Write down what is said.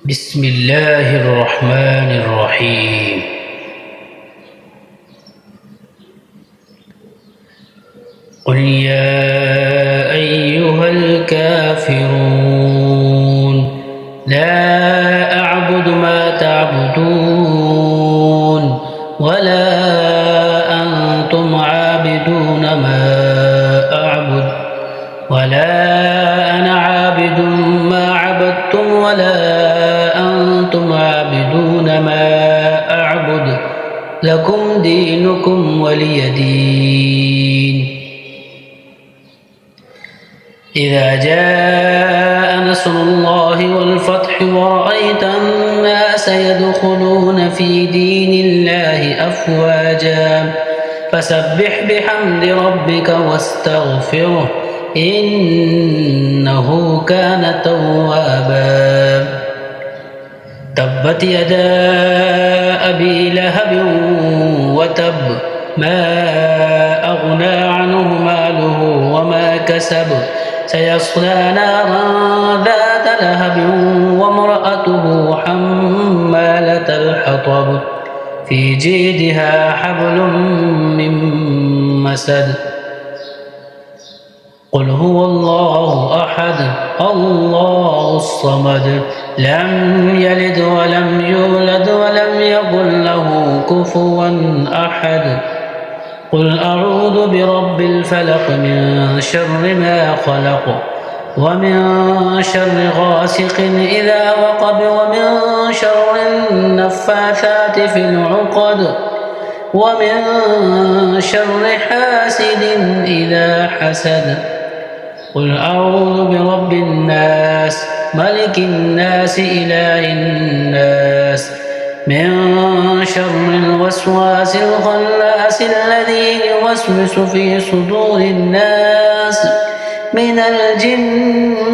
بسم الله الرحمن الرحيم. قل يا أيها الكافرون لا أعبد ما تعبدون ولا أنتم عابدون ما أعبد ولا أنا عابد ما عبدتم ولا أنتم عابدون ما أعبد لكم دينكم ولي دين. إذا جاء نصر الله والفتح ورأيت الناس يدخلون في دين الله أفواجا فسبح بحمد ربك واستغفره إنه كان توابا. تبت يدا أبي لهب وتب ما أغنى عنه ماله وما كسب سيصلى نارا ذات لهب وامرأته حمالة الحطب في جيدها حبل من مسد. قل هو الله أحد الله الصمد لم يلد ولم يولد ولم يكن له كفوا أحد. قل أعوذ برب الفلق من شر ما خلق ومن شر غاسق إذا وقب ومن شر النفاثات في العقد ومن شر حاسد إذا حسد. قل أعوذ برب الناس ملك الناس إله الناس من شر الوسواس الخناس الذي يوسوس في صدور الناس من الجنة